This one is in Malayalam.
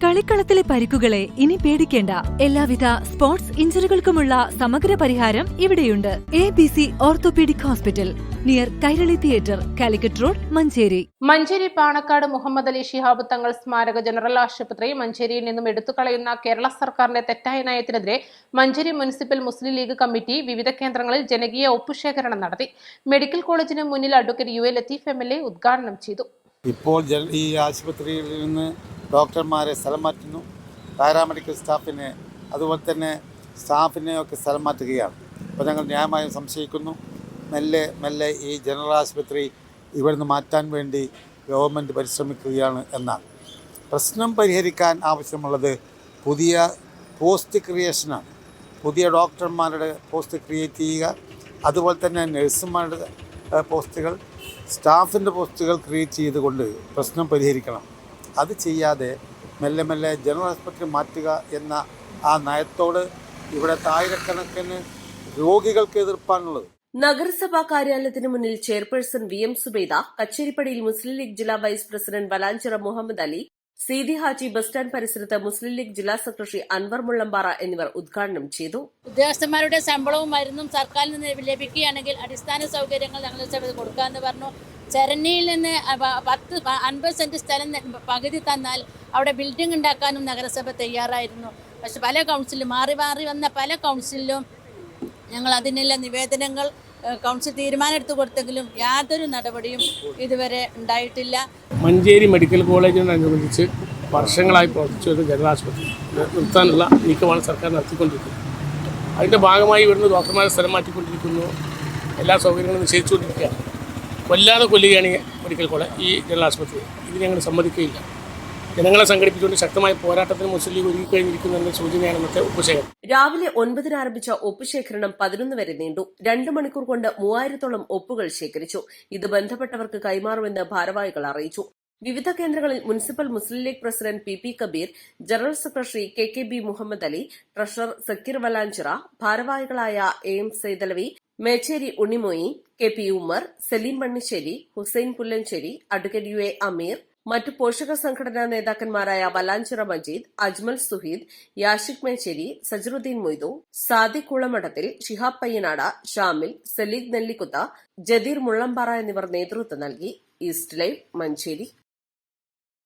കളിക്കളത്തിലെ പരിക്കുകളെ ഇനി പേടിക്കേണ്ട. എല്ലാവിധ സ്പോർട്സ് ഇഞ്ചുറികൾക്കുമുള്ള സമഗ്ര പരിഹാരം ഇവിടെയുണ്ട്. ABC orthopaedic hospital, near Kairali theatre, Calicut road, Manjeri. Manjeri Panakkad Muhammad Ali Shihab Thangal സ്മാരക ജനറൽ ആശുപത്രി മഞ്ചേരിയിൽ നിന്നും എടുത്തുകളയുന്ന കേരള സർക്കാരിന്റെ തെറ്റായ നയത്തിനെതിരെ Manjeri municipal Muslim league committee വിവിധ കേന്ദ്രങ്ങളിൽ ജനകീയ ഒപ്പുശേഖരണം നടത്തി. മെഡിക്കൽ കോളേജിന് മുന്നിൽ അഡ്വക്കേറ്റ് UA ലത്തീഫ് MLA ഉദ്ഘാടനം ചെയ്തു. ഇപ്പോൾ ഈ ആശുപത്രിയിൽ നിന്ന് ഡോക്ടർമാരെ സ്ഥലം മാറ്റുന്നു, പാരാമെഡിക്കൽ സ്റ്റാഫിനെ അതുപോലെ തന്നെ സ്റ്റാഫിനെയൊക്കെ സ്ഥലം മാറ്റുകയാണ്. അപ്പോൾ ഞങ്ങൾ ന്യായമായും സംശയിക്കുന്നു, മെല്ലെ ഈ ജനറൽ ആശുപത്രി ഇവിടുന്ന് മാറ്റാൻ വേണ്ടി ഗവൺമെൻറ് പരിശ്രമിക്കുകയാണ് എന്നാണ്. പ്രശ്നം പരിഹരിക്കാൻ ആവശ്യമുള്ളത് പുതിയ പോസ്റ്റ് ക്രിയേഷനാണ്. പുതിയ ഡോക്ടർമാരുടെ പോസ്റ്റ് ക്രിയേറ്റ് ചെയ്യുക, അതുപോലെ തന്നെ നഴ്സുമാരുടെ പോസ്റ്റുകൾ, സ്റ്റാഫിൻ്റെ പോസ്റ്റുകൾ ക്രിയേറ്റ് ചെയ്തുകൊണ്ട് പ്രശ്നം പരിഹരിക്കണം. അത് ചെയ്യാതെ മെല്ലെ ജനറൽ ആശുപത്രി മാറ്റുക എന്ന ആ നയത്തോട് ഇവിടെ ആയിരക്കണക്കിന് രോഗികൾക്ക് എതിർപ്പാണുള്ളത്. നഗരസഭാ കാര്യാലയത്തിന് മുന്നിൽ ചെയർപേഴ്സൺ VM സുബൈദ, കച്ചേരിപ്പടിയിൽ മുസ്ലിം ലീഗ് ജില്ലാ vice president Valanchira Muhammad Ali, Seethi Haji bus stand പരിസരത്ത് മുസ്ലിം ലീഗ് ജില്ലാ സെക്രട്ടറി അൻവർ മുള്ളമ്പാറ എന്നിവർ ഉദ്ഘാടനം ചെയ്തു. ഉദ്യോഗസ്ഥന്മാരുടെ ശമ്പളവും മരുന്നും സർക്കാരിൽ നിന്ന് ലഭിക്കുകയാണെങ്കിൽ അടിസ്ഥാന സൗകര്യങ്ങൾ ഞങ്ങൾ കൊടുക്കാമെന്ന് പറഞ്ഞു. ചരണിയിൽ നിന്ന് 50 സെന്റ് സ്ഥലം പകുതി തന്നാൽ അവിടെ ബിൽഡിംഗ് ഉണ്ടാക്കാനും നഗരസഭ തയ്യാറായിരുന്നു. പക്ഷെ പല കൗൺസിലും മാറി വന്ന പല കൗൺസിലിലും ഞങ്ങൾ അതിനുള്ള നിവേദനങ്ങൾ കൗൺസിൽ തീരുമാനമെടുത്തു കൊടുത്തെങ്കിലും യാതൊരു നടപടിയും ഇതുവരെ ഉണ്ടായിട്ടില്ല. മഞ്ചേരി മെഡിക്കൽ കോളേജിനോടനുബന്ധിച്ച് വർഷങ്ങളായി പ്രവർത്തിച്ചു വരുന്ന ജനറൽ ആശുപത്രി നിർത്താനുള്ള നീക്കമാണ് സർക്കാർ നടത്തിക്കൊണ്ടിരിക്കുന്നത്. അതിൻ്റെ ഭാഗമായി ഇവിടുന്ന് ഡോക്ടർമാരെ സ്ഥലം മാറ്റിക്കൊണ്ടിരിക്കുന്നു, എല്ലാ സൗകര്യങ്ങളും നിഷേധിച്ചുകൊണ്ടിരിക്കുകയാണ്. കൊല്ലുകയാണ് മെഡിക്കൽ കോളേജ്, ഈ ജനറൽ ആശുപത്രി. ഇത് ഞങ്ങൾ സമ്മതിക്കുകയില്ല. ജനങ്ങളെ സംഘടിപ്പിച്ചുകൊണ്ട് ശക്തമായ പോരാട്ടത്തിന് മുസ്ലിം ലീഗ് ഒരുങ്ങിക്കഴിഞ്ഞിരിക്കുന്നതിന്റെ സൂചനയാണ് ഇന്നത്തെ ഒപ്പുശേഖരണം. രാവിലെ 9 ആരംഭിച്ച ഒപ്പുശേഖരണം 11 വരെ നീണ്ടു. 2 മണിക്കൂർ കൊണ്ട് 3000-ഓളം ഒപ്പുകൾ ശേഖരിച്ചു. ഇത് ബന്ധപ്പെട്ടവർക്ക് കൈമാറുമെന്ന് ഭാരവാഹികൾ അറിയിച്ചു. വിവിധ കേന്ദ്രങ്ങളിൽ municipal Muslim League president PP Kabeer, general secretary KKB Muhammad Ali, treasurer Zakir Valanchira, ഭാരവാഹികളായ AM Saidalavi, Mecheri Unnimoyi, KP Ummer, Saleem Mannisseri, Hussain Pullancheri, advocate UA Ameer, മറ്റു പോഷക സംഘടനാ നേതാക്കന്മാരായ വലാഞ്ചിറ മജീദ്, അജ്മൽ സുഹീദ്, യാഷിഖ് മേച്ചേരി, സജറുദ്ദീൻ മൊയ്തു, സാദിഖ് കുളമഠത്തിൽ, ഷിഹാബ് പയ്യനാട്, ഷാമിൽ, സലീഖ് നെല്ലിക്കുത്ത, ജദീർ മുള്ളമ്പാറ എന്നിവർ നേതൃത്വം നൽകി. East live, Manjeri.